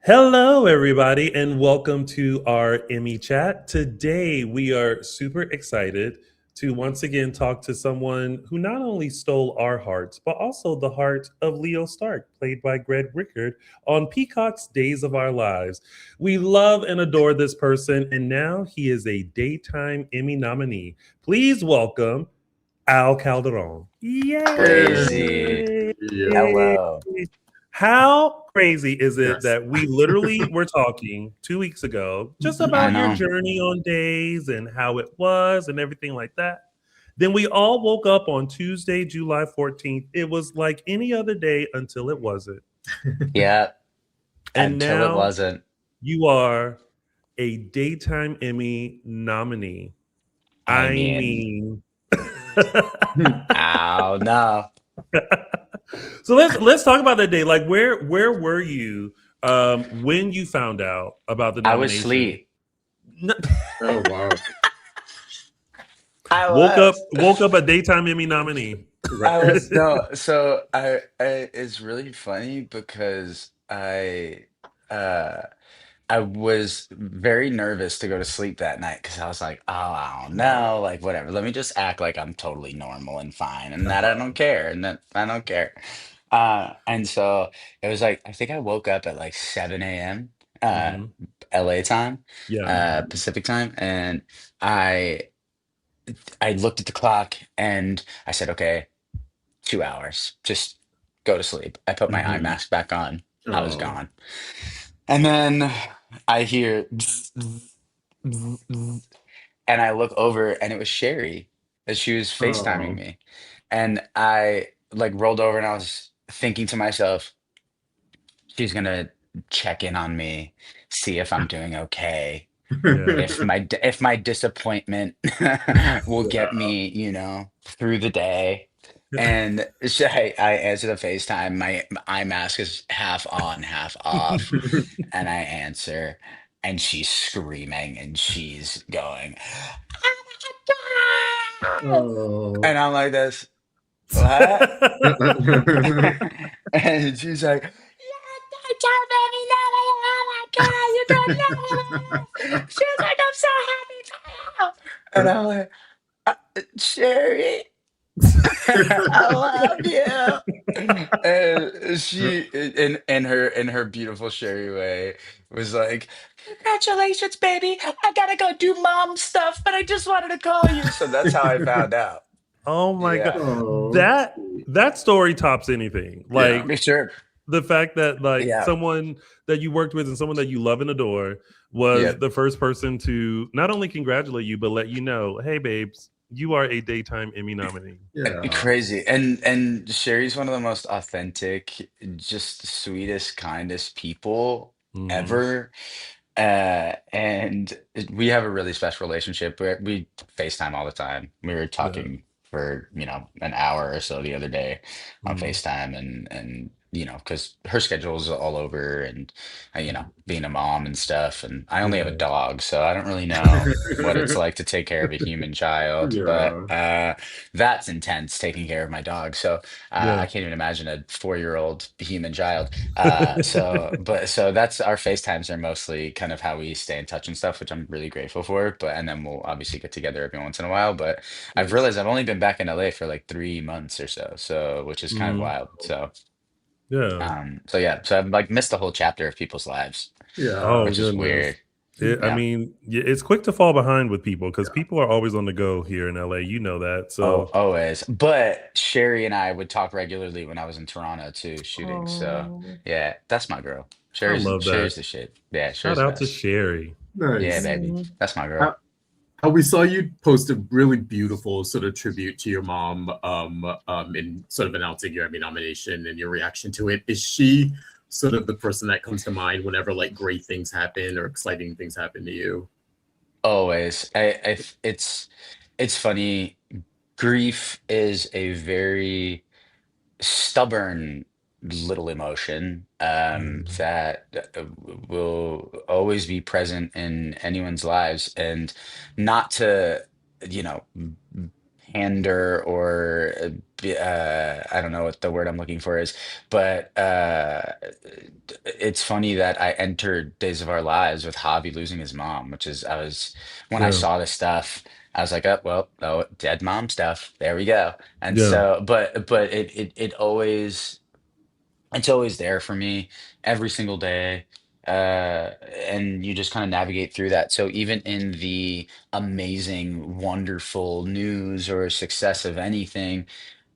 Hello, everybody, and welcome to our Emmy Chat. Today, we are super excited to once again talk to someone who not only stole our hearts, but also the heart of Leo Stark, played by Greg Rickard on Peacock's Days of Our Lives. We love and adore this person, and now he is a Daytime Emmy nominee. Please welcome Al Calderon. Crazy. Yay! Yeah. Hello. How crazy is it Yes. that we literally were talking 2 weeks ago just I about your know. journey on days and how it was and everything like that? Then we all woke up on Tuesday, July 14th. It was like any other day until it wasn't. Yeah, And until it now wasn't. you are a Daytime Emmy nominee. I I mean, mean, oh no. so let's talk about that day. Like where were you when you found out about the I was nomination? asleep. N- Oh wow. I woke up was. a daytime Emmy nominee. I Right. was no. So I it's really funny because uh I was very nervous to go to sleep that night because I was like, oh, I don't know, like whatever. Let me just act like I'm totally normal and fine, and that I don't care, and that I don't care. And so it was like I think I woke up at like 7 a.m. Hmm. LA time, Yeah. Pacific time, and I I looked at the clock and I said, okay, 2 hours, just go to sleep. I put my eye Hmm. mask back on. I was Oh. gone. And then I hear bzz, bzz, bzz, bzz, and I look over and it was Sherry as she was FaceTiming Oh. me. And I like rolled over and I was thinking to myself, she's gonna check in on me, see if I'm doing okay, Yeah. if my disappointment will get Yeah. me, through the day. And so I answer the FaceTime. My eye mask is half on, half off, and I answer, and she's screaming and she's going, "Oh my God!" Oh. And I'm like this, what? And she's like, "Yeah, tell Baby Nelly, oh my God, you don't know." She was like, "I'm so happy for you." And I'm like, Sherry, I love you. And she, in her beautiful Sherry way, was like, "Congratulations, baby. I gotta go do mom stuff, but I just wanted to call you." So that's how I found out. Oh my god. Yeah, Oh. That that story tops anything. Yeah. Like sure. the fact that like Yeah, someone that you worked with and someone that you love and adore was yeah. the first person to not only congratulate you but let you know, hey babes, you are a daytime Emmy nominee. Yeah. Crazy. And Sherry's one of the most authentic, just sweetest, kindest people Hmm. ever. And we have a really special relationship. We FaceTime all the time. We were Yeah. talking for, an hour or so the other day on Hmm. FaceTime and because her schedule is all over and being a mom and stuff. And I only have a Yeah. dog, so I don't really know what it's like to take care of a human child, but Yeah. that's intense taking care of my dog. So Yeah. I can't even imagine a 4-year-old human child. So that's our FaceTimes are mostly kind of how we stay in touch and stuff, which I'm really grateful for. But and then we'll obviously get together every once in a while. But I've Nice. realized I've only been back in LA for like 3 months or so, which is kind of Hmm. wild. Yeah. So yeah, so I've like missed a whole chapter of people's lives, Yeah. Oh which is goodness. weird. I Yeah. mean, it's quick to fall behind with people because Yeah. people are always on the go here in LA. You know that. Oh, So, always. But Sherry and I would talk regularly when I was in Toronto too, shooting. So oh, yeah, that's my girl. I Sherry's love that. Sherry's the shit. Yeah, Shout Sherry's the out to best. Sherry. Yeah, Nice. baby. Mhm. That's my girl. How, how we saw you post a really beautiful sort of tribute to your mom in sort of announcing your Emmy nomination and your reaction to it. Is she sort of the person that comes to mind whenever like great things happen or exciting things happen to you? Always. It's funny. Grief is a very stubborn little emotion Mhm. that will always be present in anyone's lives, and not to, you know, pander or I don't know what the word I'm looking for is, but it's funny that I entered Days of Our Lives with Javi losing his mom, which is when I Yeah. saw this stuff, I was like, oh well, oh, dead mom stuff. There we go. And Yeah. so, but it always it's always there for me every single day. And you just kind of navigate through that. So even in the amazing, wonderful news or success of anything,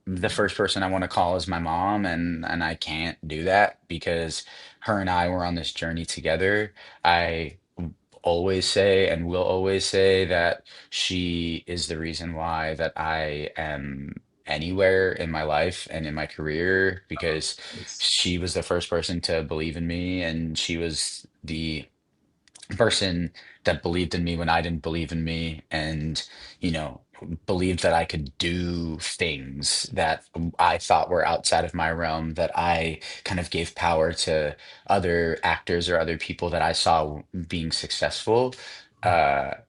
the first person I want to call is my mom, and I can't do that because her and I were on this journey together. I always say and will always say that she is the reason why that I am anywhere in my life and in my career because Yes. she was the first person to believe in me, and she was the person that believed in me when I didn't believe in me, and you know believed that I could do things that I thought were outside of my realm, that I kind of gave power to other actors or other people that I saw being successful.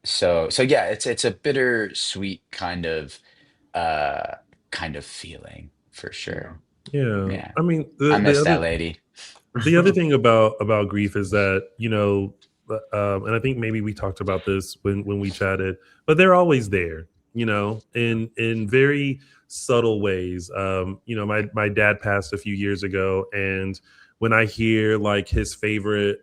So yeah, it's a bittersweet uh kind of feeling for Yeah. sure. Yeah. Yeah, I mean, I miss that lady. the other thing about grief is that, and I think maybe we talked about this when we chatted, but they're always there, in very subtle ways. My dad passed a few years ago, and when I hear like his favorite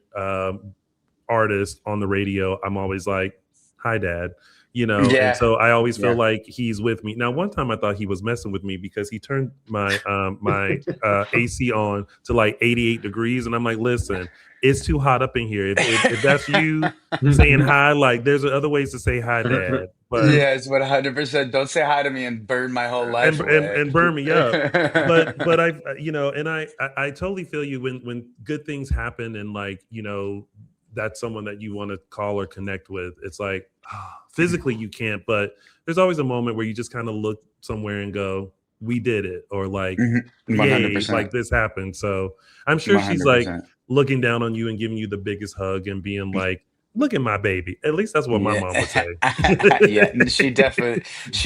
artist on the radio, I'm always like, "Hi, Dad," and Yeah, so I always feel yeah. like he's with me. Now, one time I thought he was messing with me because he turned my AC on to like 88 degrees, and I'm like, "Listen, it's too hot up in here. If that's you saying hi, like there's other ways to say hi, Dad." But Yes, 100%. Don't say hi to me and burn my whole life away. and burn me up. But I totally feel you when good things happen, and like that's someone that you want to call or connect with. It's like physically you can't, but there's always a moment where you just kind of look somewhere and go, "We did it," or like, Mhm. "Yay!" 100%. Like this happened. So I'm sure she's like 100%. looking down on you and giving you the biggest hug and being like, "Look at my baby." At least that's what my Yeah. mom would say. Yeah, and she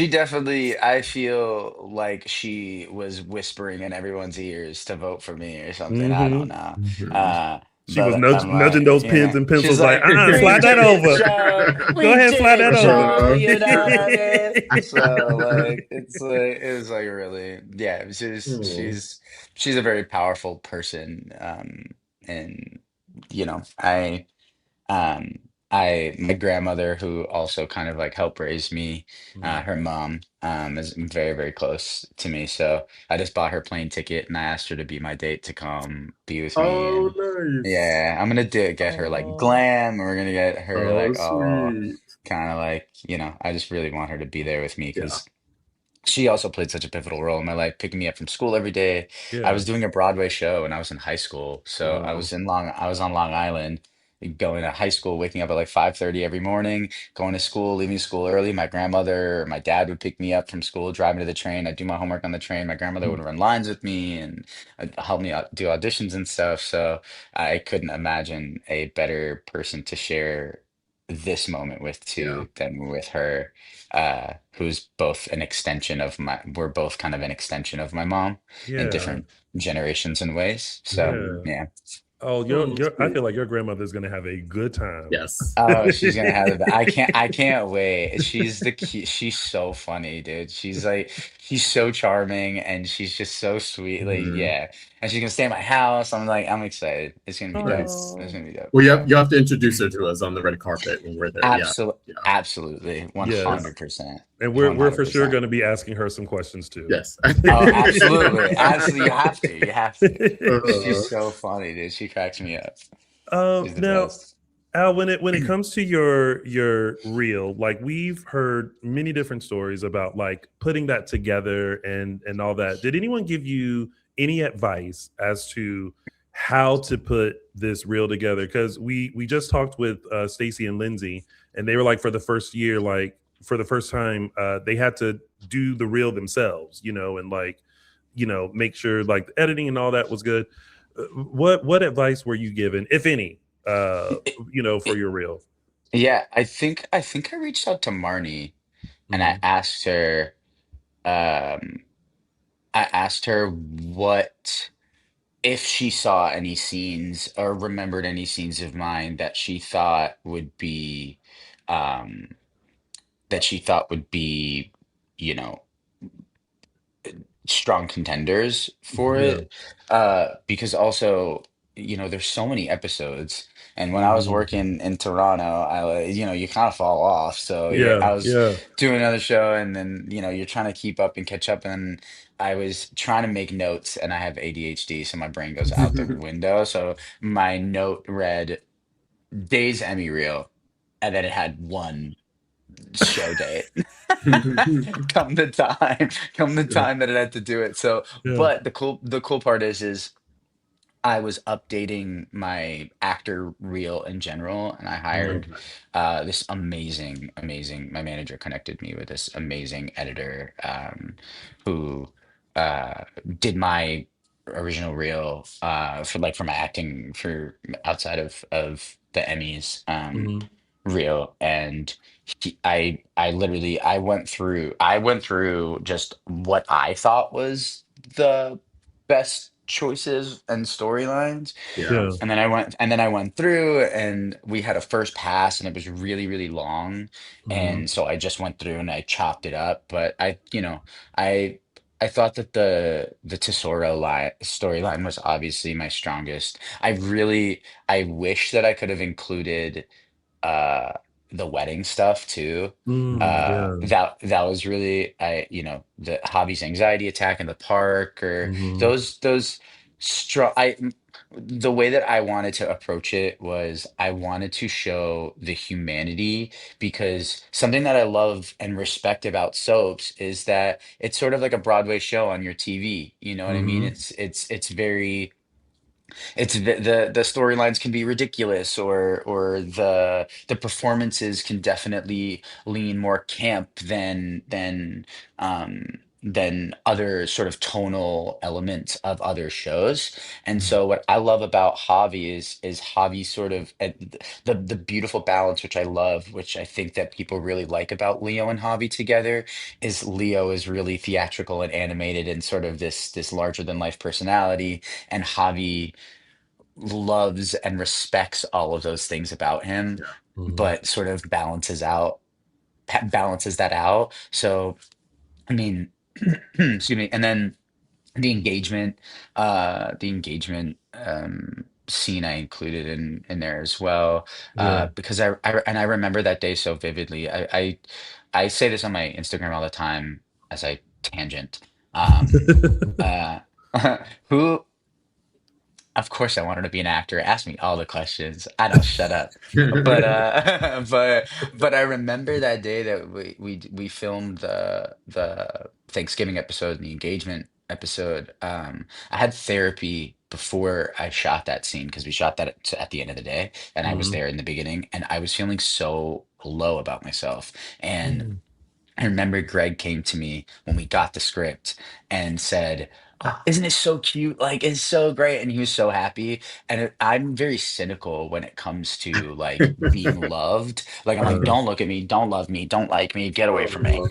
definitely, I feel like she was whispering in everyone's ears to vote for me or something. I don't Hmm. know. Mhm. Uh, She was but I'm nudging like, those pens and she's pencils like, like, we slide that did it, over. Joe. Go We ahead and did slide it, that over. Joe. You know what I mean? So like, it's like it was like really, yeah. Oh, She's a very powerful person. And I. Um, my grandmother, who also kind of like helped raise me, Mm. her mom, is very, very close to me. So I just bought her plane ticket and I asked her to be my date to come be with me. oh, And nice. yeah, I'm gonna get her like Oh, glam, and we're gonna get her Oh, like, oh, sweet. kind of like, I just really want her to be there with me Yeah. because she also played such a pivotal role in my life, picking me up from school every day. I yeah. was doing a Broadway show when I was in high school. So Wow. I was on Long Island, going to high school, waking up at like 5:30 every morning, going to school, leaving school early. My grandmother or my dad would pick me up from school, drive me to the train. I'd do my homework on the train. My grandmother would run lines with me and help me do auditions and stuff. So I couldn't imagine a better person to share this moment with Yeah. too than with her, who's both an extension of we're both kind of an extension of my mom in Yeah. different generations and ways. So Yeah. Mhm. yeah. Oh, Oh, I sweet. feel like your grandmother's gonna have a good time. Yes. Oh, she's gonna have it. I can't wait. She's so funny, dude. She's so charming and she's just so sweet. Like, Mhm. yeah. And she's gonna stay at my house. I'm excited. It's gonna be dope. Nice. It's Oh, gonna be dope. Well, you have to introduce her to us on the red carpet when we're there. Yeah. Yeah. Absolutely. Yeah. 100%. and we're for sure 100%. gonna be asking her some questions too. Yes. Oh, absolutely. Absolutely. You have to. You have to. Uh, She's so funny, dude. She cracks me up. She's the Now, best. Al, when it comes to your reel, like we've heard many different stories about like putting that together and all that. Did anyone give you any advice as to how to put this reel together? Because we just talked with Stacy and Lindsay, and they were like for the first year, like for the first time, they had to do the reel themselves, and like make sure like the editing and all that was good. What advice were you given, if any, for your reel? Yeah, I think I reached out to Marnie and I Mhm. asked her. um, I asked her what if she saw any scenes or remembered any scenes of mine that she thought would be um that she thought would be, you know, strong contenders for Yeah. it. Because also, you know, there's so many episodes. And when I was Hmm. working in Toronto, you know, you kind of fall off. So yeah, Yeah. I was Yeah. doing another show, and then, you know, you're trying to keep up and catch up. And I was trying to make notes, and I have ADHD, so my brain goes out the window. So my note read Days Emmy Reel, and then it had one show date. come the time come the Yeah. time that it had to do it. So Yeah. but the cool part is I was updating my actor reel in general, and I hired Okay. this amazing. My manager connected me with this amazing editor, who uh, did my original reel, for my acting for outside of the Emmys, Hmm. reel. And I went through just what I thought was the best choices and storylines. Yeah. Yeah. And then I went through, and we had a first pass, and it was really, really long. Hmm. And so I just went through and I chopped it up. But I I thought that the Tesoro line storyline was obviously my strongest. I wish that I could have included uh the wedding stuff too. Yeah. That was really, the Javi's anxiety attack in the park, or Hmm. those strong I the way that I wanted to approach it was I wanted to show the humanity, because something that I love and respect about soaps is that it's sort of like a Broadway show on your TV. You know what I mean? Hmm. It's very, the storylines can be ridiculous, or the performances can definitely lean more camp than other sort of tonal elements of other shows. And so what I love about Javi is Javi sort of, the beautiful balance, which I love, which I think that people really like about Leo and Javi together, is Leo is really theatrical and animated and sort of this larger than life personality, and Javi loves and respects all of those things about him, Yeah. Hmm. but sort of balances that out. So, I mean, excuse me. And then the engagement scene I included in there as well, Yeah. because I remember that day so vividly. I say this on my Instagram all the time as I tangent. Um, uh, who Of course, I wanted to be an actor. Ask me all the questions. I don't shut up. But but I remember that day that we filmed the Thanksgiving episode and the engagement episode. I had therapy before I shot that scene, because we shot that at the end of the day, and I was Hmm. there in the beginning, and I was feeling so low about myself. And Hmm. I remember Greg came to me when we got the script and said, "Isn't it so cute? Like, it's so great." And he was so happy. And I'm very cynical when it comes to like being loved. Like, I'm like, Uh, "Don't look at me, don't love me, don't like me, get away from me."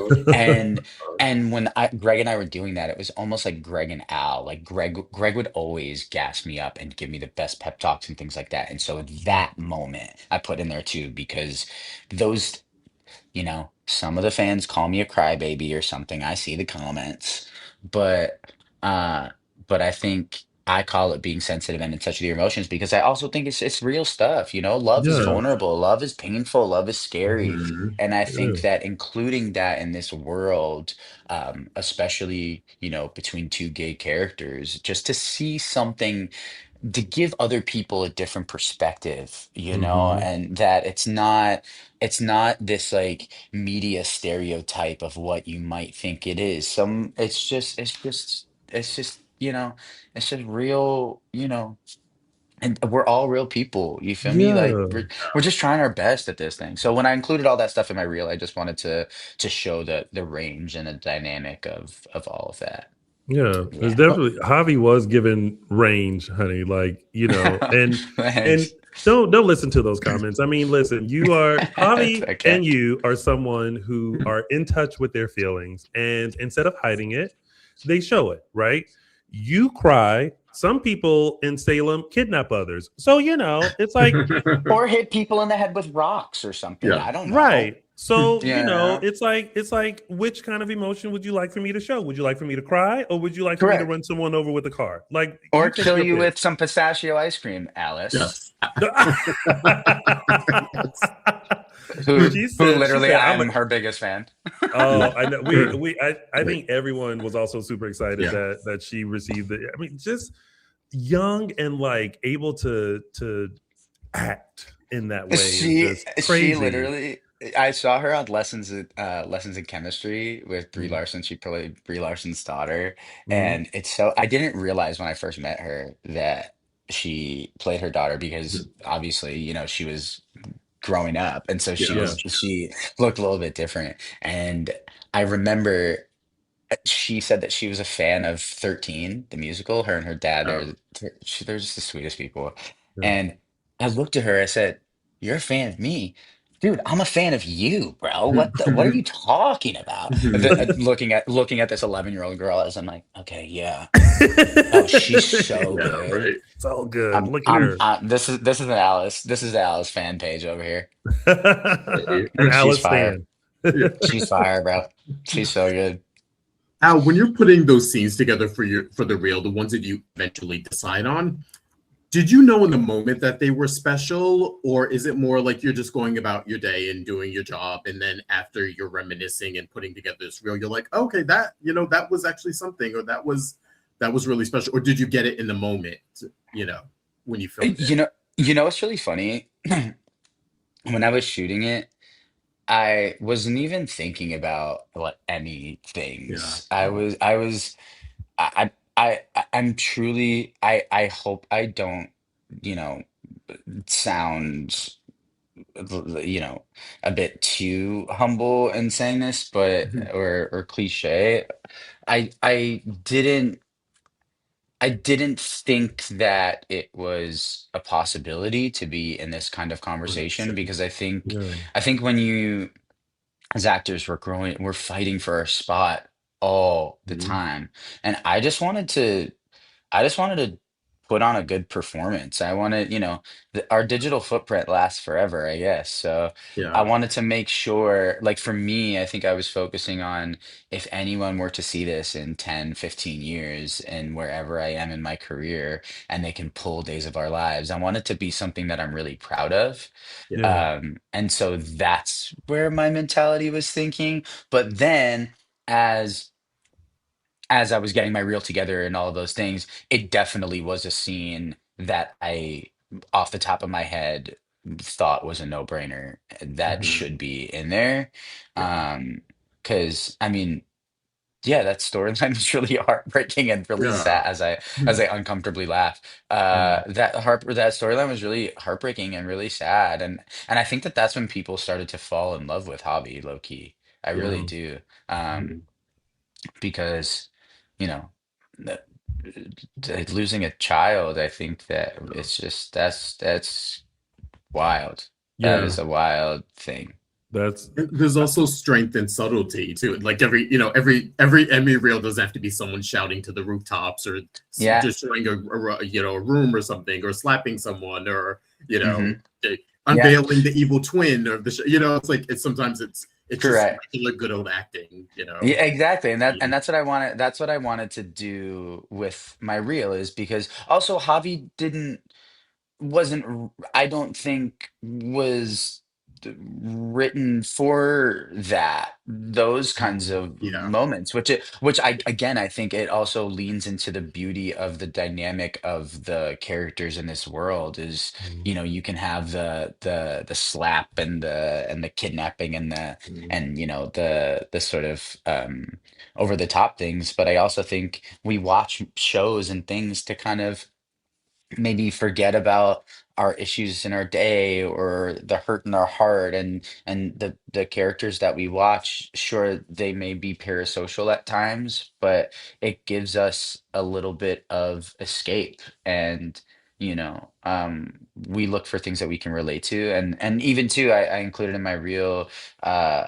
And when Greg and I were doing that, it was almost like Greg and Al. Like Greg would always gas me up and give me the best pep talks and things like that. And so that moment I put in there too, because those some of the fans call me a crybaby or something. I see the comments, but uh, but I think I call it being sensitive and in touch with your emotions, because I also think it's real stuff. Love is yeah. vulnerable, love is painful, love is scary, Mhm. and I Yeah. think that including that in this world, especially between two gay characters, just to see something, to give other people a different perspective, Hmm. and that it's not this like media stereotype of what you might think it is. It's just real, and we're all real people. You feel me? Like Yeah. we're just trying our best at this thing. So when I included all that stuff in my reel, I just wanted to show the range and the dynamic of all of that. Yeah, it's Yeah. But definitely Javi was given range, honey. Like, and Thanks. don't listen to those comments. I mean, listen, you are It's Javi okay. and you are someone who are in touch with their feelings, and instead of hiding it, they show it, right? You cry. Some people in Salem kidnap others. So, it's like, Or hit people in the head with rocks or something. yeah. I don't know. right. So, You know? it's like which kind of emotion would you like for me to show? Would you like for me to cry or would you like for me to Correct. run someone over with a car? Like Or you take kill your you pick. with some pistachio ice cream, Alice. Yes. Who She literally said I'm a I'm her biggest fan. oh, I know I Wait. think everyone was also super excited Yeah. that she received it. I mean, just young and like able to act in that way is She just she crazy. literally I saw her on lessons in chemistry with Brie Mhm, Larson. She played Brie Larson's daughter. mhm, And it's so I didn't realize when I first met her that she played her daughter because obviously, she was growing up. And so she Yeah. yeah. was she looked a little bit different. And I remember she said that she was a fan of 13, the musical. Her and her dad, Oh. they're just the sweetest people. Yeah. And I looked at her, I said, "You're a fan of me." Dude, I'm a fan of you, bro. What are you talking about? Looking at this 11-year-old girl as I'm like, okay, yeah. Oh, she's so Yeah. good. Right. So good. Look at her. This is an Alice fan page over here. Right. An She's Alice fire. fan. Yeah. She's fire, bro. She's so good. Al, when you're putting those scenes together for the reel, the ones that you eventually decide on, did you know in the moment that they were special, or is it more like you're just going about your day and doing your job, and then after you're reminiscing and putting together this reel, you're like, okay, that was actually something, or that was really special, or did you get it in the moment, you know, when you filmed it? It's really funny. When I was shooting it, I wasn't even thinking about what any Yeah. things. I'm truly, I hope I don't, you know, sound, you know, a bit too humble in saying this, but Mhm. or cliche. I I didn't think that it was a possibility to be in this kind of conversation Same. because I think Yeah. I think when you as actors we're fighting for our spot all the Mhm. time. And I just wanted to put on a good performance. I wanted, our digital footprint lasts forever, I guess. So I Yeah. wanted to make sure, like for me, I think I was focusing on if anyone were to see this in 10, 15 years and wherever I am in my career and they can pull Days of Our Lives, I want it to be something that I'm really proud of. Yeah. Yeah. And so that's where my mentality was thinking. But then as as I was getting my reel together and all of those things, it definitely was a scene that I, off the top of my head, thought was a no-brainer that Mhm. should be in there. Yeah. Because I mean, yeah, that storyline was really heartbreaking and really Yeah. sad as I uncomfortably laugh. Yeah. That storyline was really heartbreaking and really sad, and I think that that's when people started to fall in love with Hobby, low key. I really Yeah. do. Um, Mhm. because you know that- losing a child, I think that Yeah. it's just that's wild. That Yeah. is a wild thing. That's There's uh, also strength and subtlety to it. Like every Emmy reel doesn't have to be someone shouting to the rooftops or Yeah. destroying a room or something, or slapping someone, or you know Hmm. eh, Yeah. unveiling the evil twin of it's like it's just Correct. regular good old acting. Yeah, exactly. And Scene. that's what I wanted to do with my reel is because also Javi didn't wasn't I don't think was written for those kinds mhm. of Yeah. moments, which I again I think it also leans into the beauty of the dynamic of the characters in this world is, Mhm. you can have the slap and the kidnapping Mhm. and the sort of over the top things, but I also think we watch shows and things to kind of maybe forget about our issues in our day or the hurt in our heart, and the characters that we watch, sure, they may be parasocial at times, but it gives us a little bit of escape. And we look for things that we can relate to. And even too, I included in my reel, uh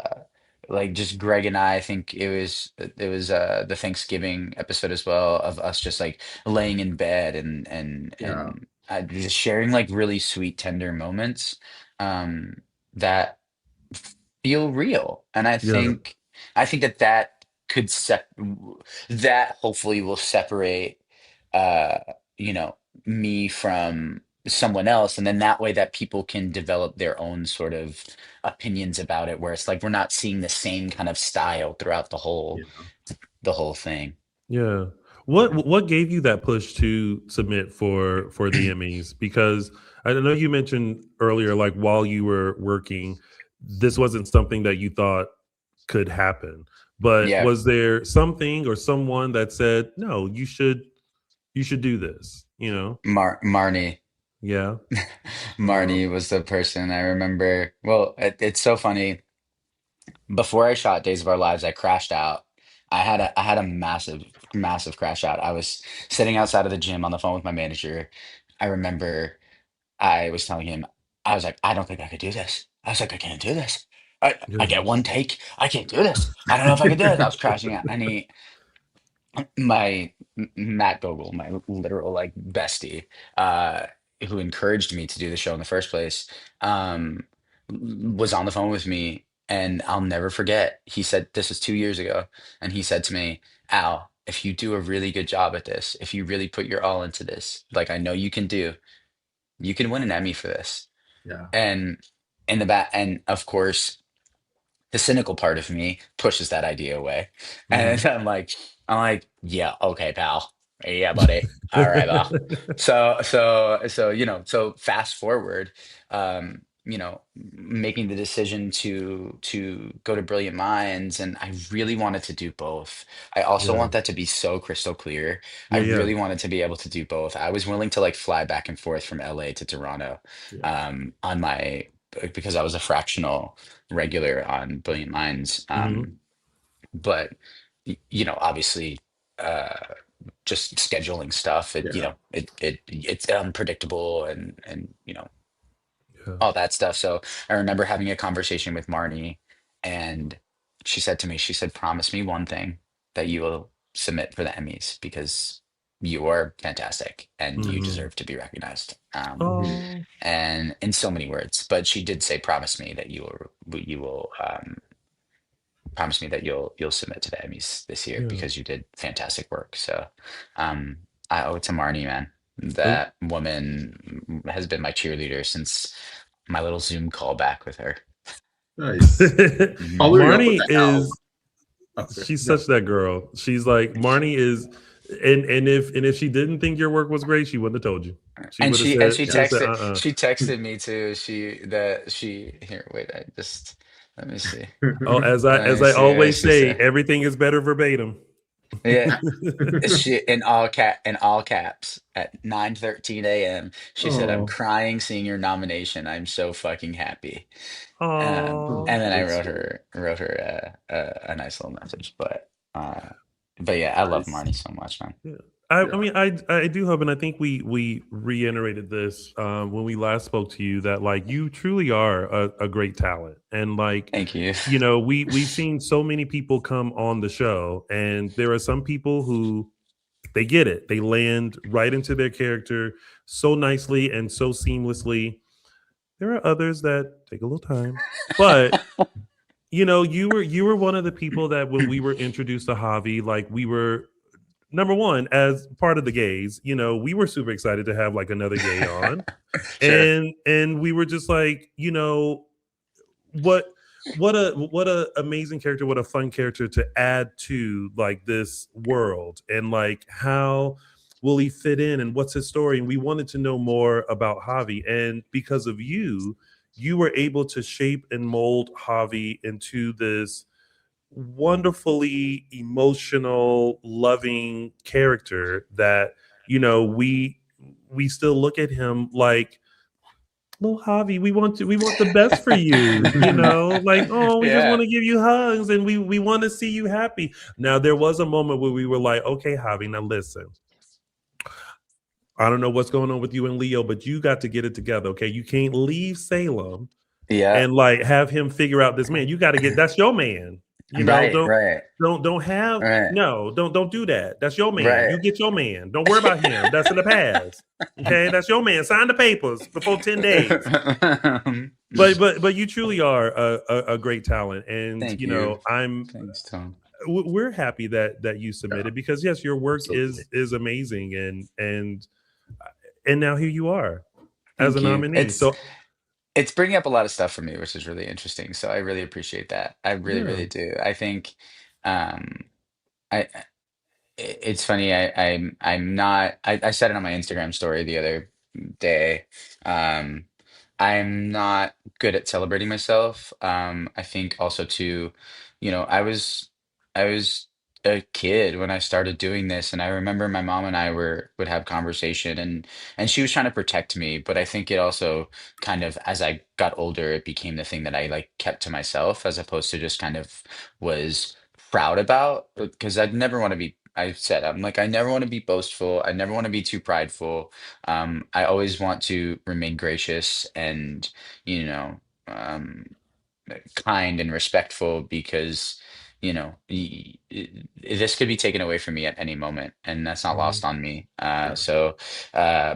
like, just Greg and I think it was the Thanksgiving episode as well, of us just like laying in bed Yeah. just sharing like really sweet, tender moments, um, that feel real. And I Yeah. think that could that hopefully will separate, uh, you know, me from someone else, and then that way that people can develop their own sort of opinions about it, where it's like we're not seeing the same kind of style throughout Yeah. the whole thing. Yeah. Yeah. What gave you that push to submit for the Emmys? Because I know you mentioned earlier, like while you were working, this wasn't something that you thought could happen. But Yeah, was there something or someone that said, "No, you should do this," you know? Marnie. Yeah. Marnie was the person I remember. Well, it's so funny. Before I shot Days of Our Lives, I crashed out. I had a massive, massive crash out. I was sitting outside of the gym on the phone with my manager. I remember I was telling him, I was like, I don't think I could do this. I was like, I can't do this. I Yeah. get one take. I can't do this. I don't know if I can do this. I was crashing out. And Matt Gogol, my literal like bestie, uh, who encouraged me to do the show in the first place, um, was on the phone with me, and I'll never forget. He said, this was 2 years ago, and he said to me, "Al, if you do a really good job at this, if you really put your all into this, like I know you can do, you can win an Emmy for this." Yeah. And in the back, and of course, the cynical part of me pushes that idea away. And Mhm. I'm like, yeah, okay, pal. Yeah, buddy. All right, pal. So fast forward, making the decision to go to Brilliant Minds, and I really wanted to do both. I also Yeah. want that to be so crystal clear. I Yeah, yeah. really wanted to be able to do both. I was willing to like fly back and forth from LA to Toronto, Yeah. on my because I was a fractional regular on Brilliant Minds. Mhm. But obviously, uh, just scheduling stuff. Yeah. It's unpredictable, and Yeah. all that stuff. So I remember having a conversation with Marnie, and she said to me, she said, "Promise me one thing, that you will submit for the Emmys, because you are fantastic and you Mhm. deserve to be recognized." Mhm. Oh, And in so many words, but she did say, "Promise me that you will promise me that you'll submit to the Emmys this year, yeah. because you did fantastic work." So, um, I owe it to Marnie, man. Oh. That woman has been my cheerleader since my little Zoom call back with her. Nice. Mhm. Following up with Marnie the Al. is Okay. she's Yeah. such that girl. She's like Marnie is, and if she didn't think your work was great, she wouldn't have told you. She And would have she and said she she would have said, texted uh-uh. she texted me too. She here, wait, I just let me see. Oh, as I Let as me I see what always she say, said. everything is better verbatim. Yeah, she in all caps at 9:13 a.m. She said, "I'm Oh, crying seeing your nomination. I'm so fucking happy." oh, And Oh, then I that's wrote sweet. her a nice little message, but yeah, I love Nice. Marnie so much, man. yeah. I Yeah. mean, I do hope, and I think we reiterated this when we last spoke to you, that like you truly are a great talent, and like Thank you. we've seen so many people come on the show, and there are some people who they get it, they land right into their character so nicely and so seamlessly. There are others that take a little time, but you were one of the people that when we were introduced to Javi, like we were number one as part of the gays. We were super excited to have like another gay on, Sure. and we were just like, what what a amazing character, what a fun character to add to like this world, and like how will he fit in and what's his story, and we wanted to know more about Javi, and because of you were able to shape and mold Javi into this wonderfully emotional, loving character that we we still look at him like, little Javi, we want the best for you, like, oh, we just want Yeah. to give you hugs and we want to see you happy. Now there was a moment where we were like, okay, Javi, now listen, I don't know what's going on with you and Leo, but you got to get it together, okay? You can't leave Salem Yeah. and like have him figure out this man. You got to get that's your man. Right. Don't Right. don't have Right. no, don't do that. That's your man. Right. You get your man. Don't worry about him. That's in the past. Okay, that's your man. Sign the papers before 10 days. But you truly are a great talent, and Thank you. I'm Thanks, Tom. we're happy that you Yeah, submitted because yes, your work absolutely. is amazing, and now here you are as a Thank you. nominee. So It's bringing up a lot of stuff for me, which is really interesting. So I really appreciate that. I really, yeah, really do. I think um it's funny. I'm not. I said it on my Instagram story the other day. Um, I'm not good at celebrating myself. I think also too, I was a kid when I started doing this, and I remember my mom and I would have conversation, and she was trying to protect me, but I think it also kind of as I got older, it became the thing that I like kept to myself as opposed to just kind of was proud about because I'd never want to be. I said I'm like I never want to be boastful. I never want to be too prideful. I always want to remain gracious and you know um, kind and respectful because this could be taken away from me at any moment, and that's not mhm, lost on me. Yeah.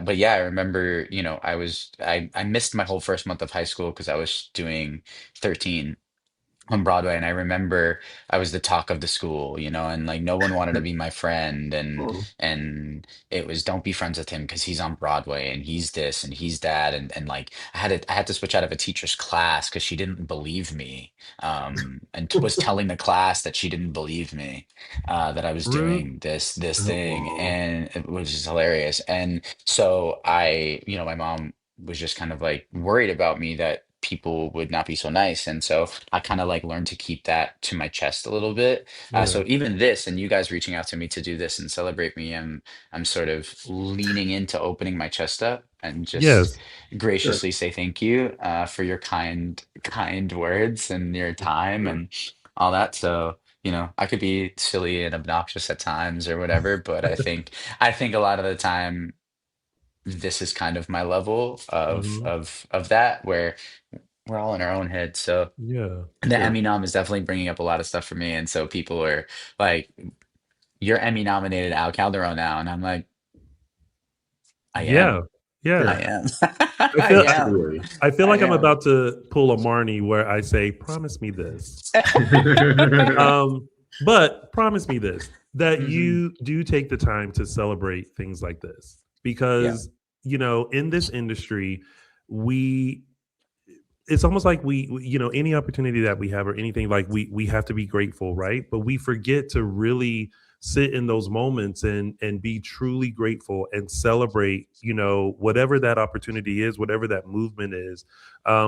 But yeah, I remember I missed my whole first month of high school because I was doing 13 on Broadway, and I remember I was the talk of the school, and like no one wanted to be my friend, and Oh. and it was don't be friends with him because he's on Broadway and he's this and he's that, and like I had to switch out of a teacher's class because she didn't believe me, and was telling the class that she didn't believe me, that I was rude. doing this thing, Oh. and it was just hilarious, and so my mom was just kind of like worried about me that people would not be so nice. And so I kind of like learned to keep that to my chest a little bit. Yeah. So even this and you guys reaching out to me to do this and celebrate me, I'm sort of leaning into opening my chest up and just Yes. Sure. graciously say thank you for your kind words and your time Yeah. and all that. So I could be silly and obnoxious at times or whatever, but I think a lot of the time this is kind of my level of Mhm. of of that where we're all in our own head. So Yeah. the Sure. Emmy nom is definitely bringing up a lot of stuff for me. And so people are like, "You're Emmy nominated Al Calderon now," and I'm like, "I Yeah. am, Yeah. I Sure. am, I I feel am, Absolutely. I feel I like I'm am." about to pull a Marnie where I say, "Promise me this." Yeah. But promise me this, that Hmm. you do take the time to celebrate things like this Yeah. because, in this industry, we it's almost like any opportunity that we have or anything, like we have to be grateful, right? But we forget to really sit in those moments and be truly grateful and celebrate, whatever that opportunity is, whatever that movement is,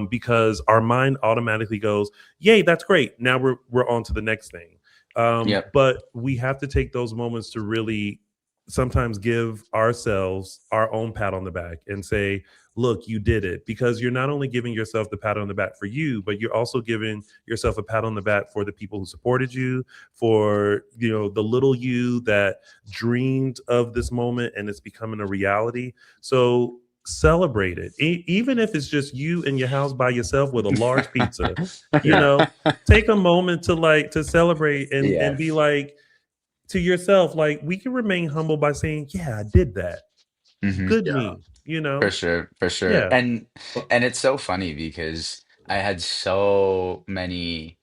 because our mind automatically goes, yay, that's great, now we're on to the next thing. Yep. But we have to take those moments to really sometimes give ourselves our own pat on the back and say, look, you did it, because you're not only giving yourself the pat on the back for you, but you're also giving yourself a pat on the back for the people who supported you, for the little you that dreamed of this moment and it's becoming a reality. So celebrate it, even if it's just you in your house by yourself with a large pizza. you Yeah. know Take a moment to celebrate and Yeah. be like to yourself, like, we can remain humble by saying, yeah, I did that. Hmm. Good Yeah. me. For sure, for sure. Yeah. And it's so funny because I had so many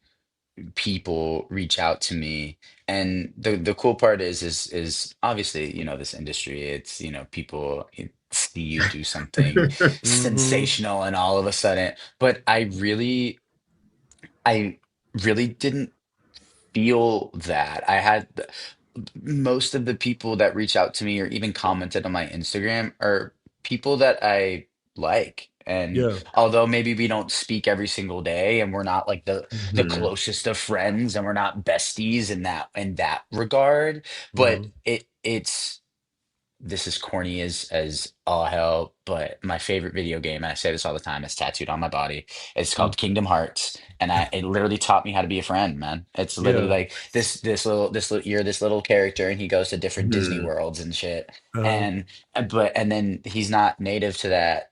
people reach out to me, and the cool part is obviously this industry, it's people see you do something Hmm. sensational and all of a sudden, but I really didn't feel that. Most of the people that reach out to me or even commented on my Instagram are people that I like. And Yeah. although maybe we don't speak every single day and we're not like the Mhm. closest of friends and we're not besties in that regard, but Hmm. it's this is corny as all hell, but my favorite video game, and I say this all the time, it's tattooed on my body. It's called Kingdom Hearts, and it literally taught me how to be a friend, man. It's literally Yeah. like this little you're this little character, and he goes to different Disney Mhm. worlds and shit. Uh, And and then he's not native to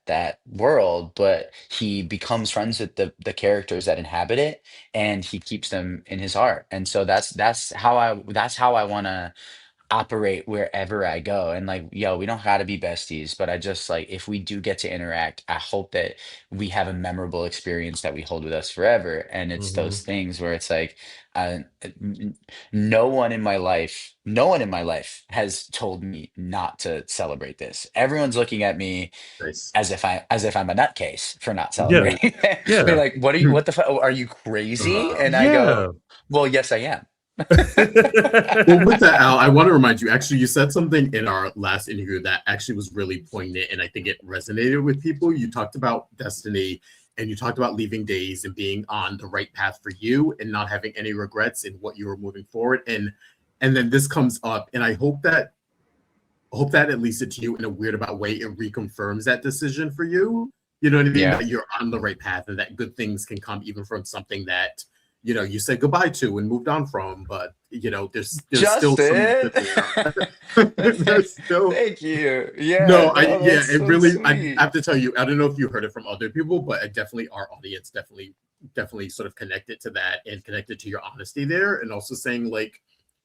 that world, but he becomes friends with the characters that inhabit it, and he keeps them in his heart. And so that's how I want to operate wherever I go. And like, yo, we don't gotta be besties, but I just like if we do get to interact, I hope that we have a memorable experience that we hold with us forever. And it's those mhm. things where it's like, no one in my life has told me not to celebrate this. Everyone's looking at me Nice. as if I'm a nutcase for not Yeah. celebrating. They're Yeah. like, "What are you? What the fuck? Are you crazy?" Uh, And I Yeah. go, "Well, yes, I am." well, with that, Al, I want to remind you. Actually, you said something in our last interview that actually was really poignant, and I think it resonated with people. You talked about destiny, and you talked about leaving days and being on the right path for you, and not having any regrets in what you were moving forward. And then this comes up, and I hope that at least to you in a weird about way it reconfirms that decision for you. You know what I mean? Yeah. That you're on the right path, and that good things can come even from something that you said goodbye to and moved on from. But there's still some Justin. good there. There's still Thank you. Yeah, no, no, yeah, that's it so really. I sweet. have to tell you, I don't know if you heard it from other people, but it definitely our audience definitely sort of connected to that and connected to your honesty there, and also saying like,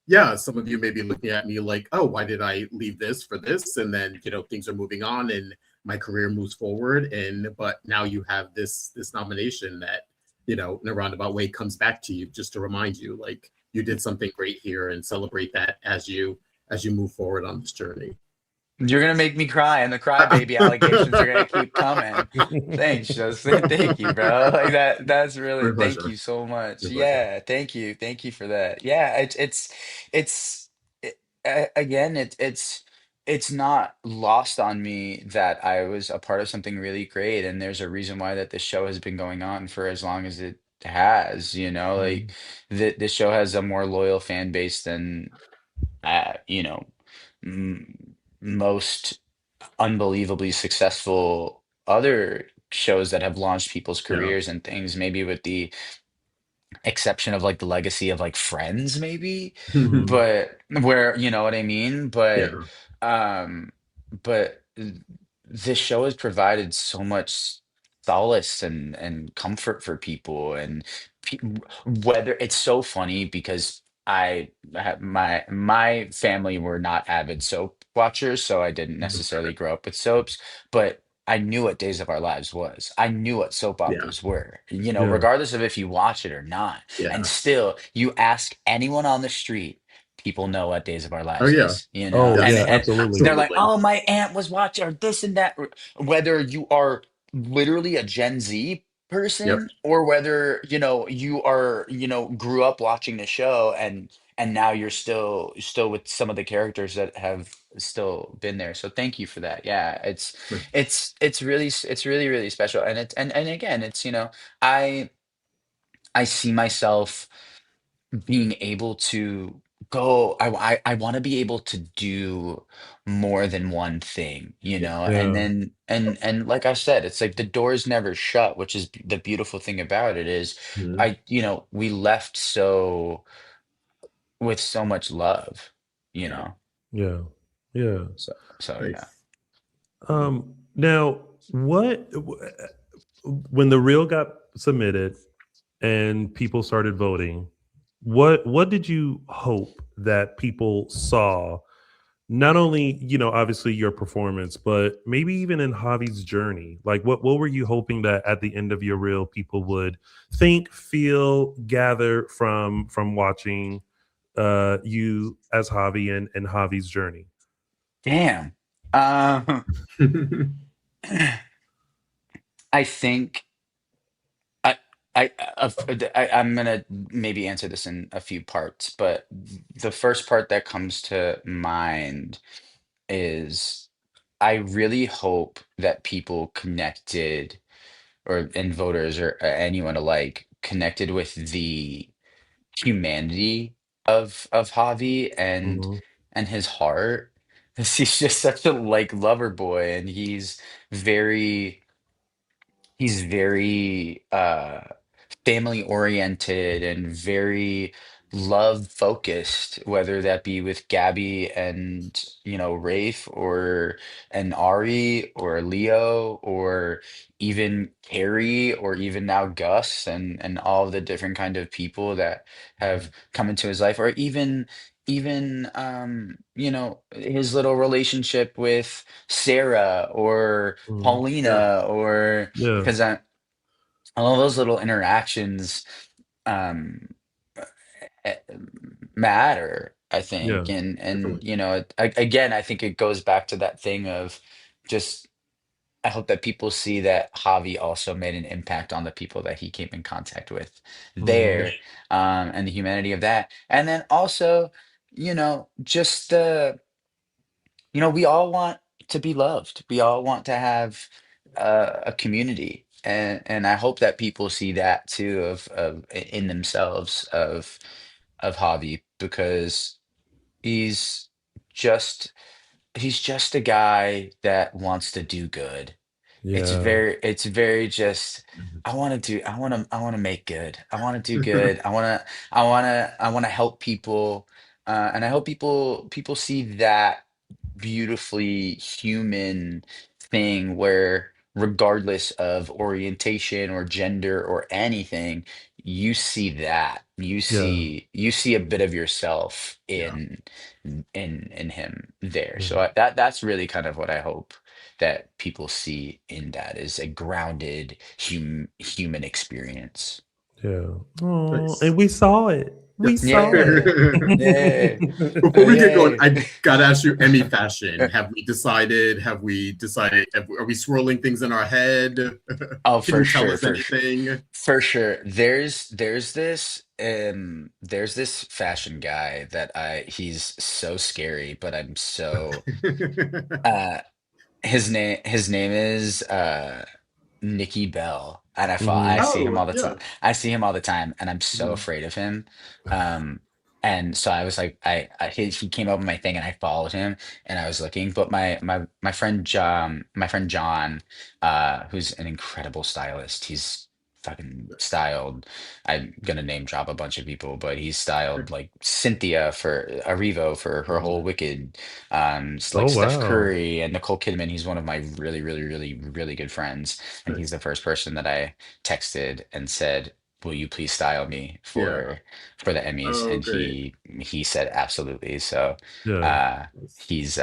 yeah, some of you may be looking at me like, oh, why did I leave this for this? And then things are moving on and my career moves forward, and but now you have this nomination that in a roundabout way comes back to you just to remind you like you did something great here and celebrate that as you move forward on this journey. You're gonna make me cry, and the crybaby allegations are gonna keep coming. Thanks, Justin. Thank you, bro. Like that. That's really. My Thank pleasure. you so much. My pleasure. Yeah. Thank you. Thank you for that. Yeah. It's again. It's not lost on me that I was a part of something really great, and there's a reason why that this show has been going on for as long as it has. Like Mhm. this show has a more loyal fan base than uh, you know, most unbelievably successful other shows that have launched people's Yeah. careers and things, maybe with the exception of like the legacy of like Friends, maybe, Mhm. but where you know what I mean. But Yeah. um, but this show has provided so much solace and comfort for people, and pe- whether it's so funny because my family were not avid soap watchers, so I didn't necessarily Okay. grow up with soaps, but I knew what Days of Our Lives was. I knew what soap Yeah. operas were, Yeah. regardless of if you watch it or not. And Yeah. still, you ask anyone on the street, people know what Days of Our Oh Lives yeah. is. Oh, And yeah, Yes. and absolutely. they're like, Absolutely. "Oh, my aunt was watching or this and that." Whether you are literally a Gen Z Yep. person or whether, you are, grew up watching the show and now you're still with some of the characters that have still been there. So thank you for that. Yeah, it's really really special. And and again, I see myself being able to go. I want to be able to do more than one thing, Yeah. and Yeah. then and like I said, it's like the door's never shut, which is the beautiful thing about it is Mhm. we left with so much love, you Yeah. know. Yeah. Yeah. So yeah. Nice. Now, when the reel got submitted and people started voting, what did you hope that people saw? Not only, obviously your performance, but maybe even in Javi's journey. Like what were you hoping that at the end of your reel people would think, feel, gather from watching you as Javi and Javi's journey? Damn. Um, I think I, I'm gonna maybe answer this in a few parts, but the first part that comes to mind is I really hope that people connected, and voters or anyone alike connected with the humanity of Javi Mhm. and his heart. He's just such a like lover boy, and very he's very family oriented and very love focused, whether that be with Gabby and Rafe, or and Ari or Leo, or even Carrie, or even now Gus, and all the different kind of people that have come into his life, or even his little relationship with Sarah or Mhm. Yeah. Paulina, or Yeah, because all those little interactions um eh, matter, I yeah, think. And Definitely. again, I think it goes back to that thing of just, I hope that people see that Javi also made an impact on the people that he came in contact with mhm, there, and the humanity of that. And then also, just we all want to be loved. We all want to have a community, and I hope that people see that too in themselves of Javi, because he's just he's just a guy that wants to do good. yeah, It's very just, Mhm. I want to make good. I want to do good. I want to help people. And I hope people see that beautifully human thing, where regardless of orientation or gender or anything, yeah, you see a bit of yourself Yeah. in him there. yeah, So that's really kind of what I hope that people see in that, is a grounded human experience. yeah. Oh, Nice. and we saw it. We Yes. saw it. Yay. Yay. Before we get going, Yay. I gotta ask you, Emmy fashion. Have we decided? Have we decided? Are we swirling things in our head? Oh, Can for you tell sure, us for sure. anything? For sure. There's this fashion guy that he's so scary, but I'm so uh his name is Nikki Bell, and I Mhm. see him Oh, all the time. yeah. I see him all the time, and I'm so Mhm. afraid of him. Um, and so I was like, he came up with my thing, and I followed him, and I was looking. But my friend John, who's an incredible stylist. He's fucking styled. I'm gonna name drop a bunch of people, but he's styled like Cynthia for Arrivo for her whole Mhm. Wicked, Oh like Steph wow. Curry and Nicole Kidman. He's one of my really, really, really, really good friends, and he's Nice. the first person that I texted and said, "Will you please style me Yeah. for the Emmys?" Oh, And great. he said absolutely. So Yeah. uh, Nice. he's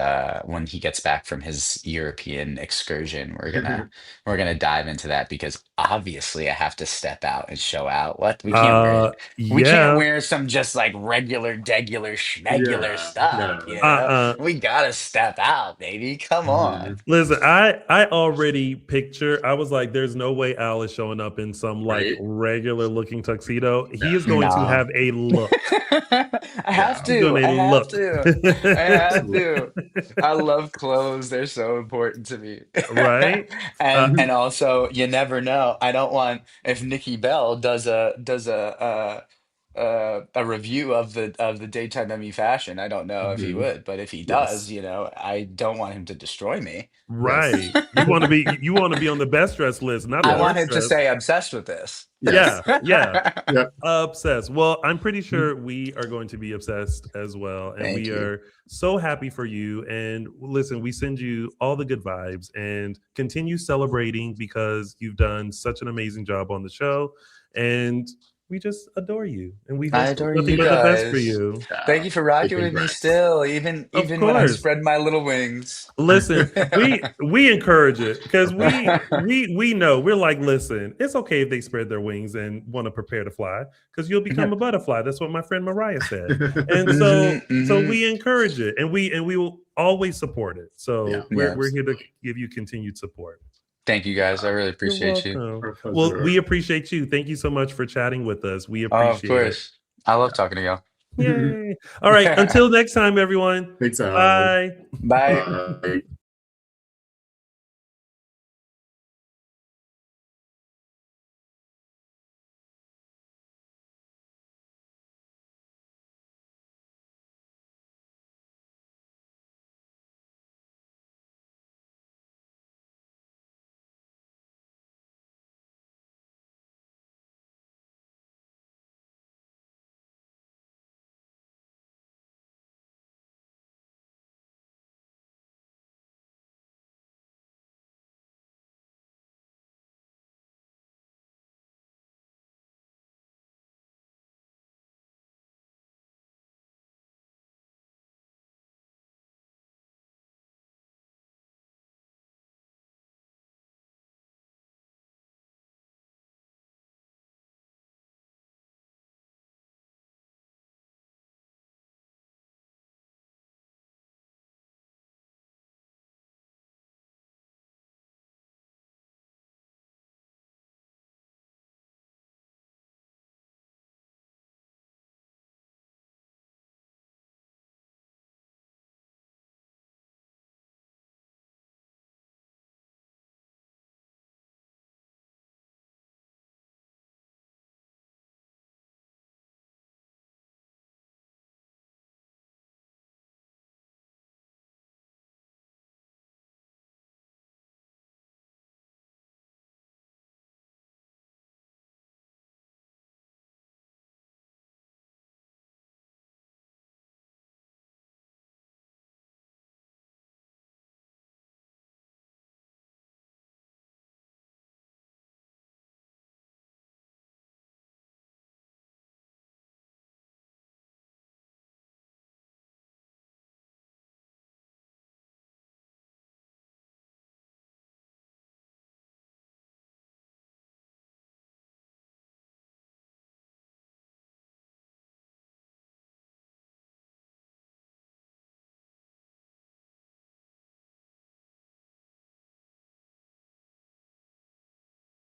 when he gets back from his European excursion, we're gonna dive into that, because obviously I have to step out and show out. What we can't Yeah. wear some just like regular, degular, schmegular Yeah. stuff, No. We gotta step out, baby. Come on. Mhm. Listen, I already picture. I was like, "There's no way Al is showing up in some like Right? regular looking tuxedo. He is No. going to No. have a look. I have Yeah. He's doing to. a I have look." to. I have Absolutely. to. I love clothes. They're so important to me. Right? and Uh, and also, you never know. I don't want, if Nikki Bell does a review of the daytime Emmy fashion. I don't know if he Mhm. would, but if he does, Yes. I don't want him to destroy me. Yes. right. You want to be on the best dress list, not the I want Yes. worst him to dress. say obsessed with this. Yeah, Yes. yeah. Yep. Obsessed. Well, I'm pretty sure we are going to be obsessed as well. And Thank we you. are so happy for you. And listen, we send you all the good vibes and continue celebrating because you've done such an amazing job on the show. And we just adore you. And we I hope adore nothing you but the best for guys. you. Thank Yeah. you for Big rocking with me congrats. still, even Of even when I course. spread my little wings. Listen, we encourage it because we know we're like, listen, it's okay if they spread their wings and want to prepare to fly because you'll become a butterfly. That's what my friend Mariah said, and hmm so hmm we encourage it, and we will always support it. Yeah. So we're here to Absolutely. give you continued support. Thank you guys. I really You're appreciate you. welcome. Our Well, we pleasure. appreciate you. Thank you so much for chatting with us. We Oh, of appreciate it. course. I love Yeah. talking to y'all. Yay! All right. Until next time, everyone. Thanks, Al. Bye. Bye. Bye.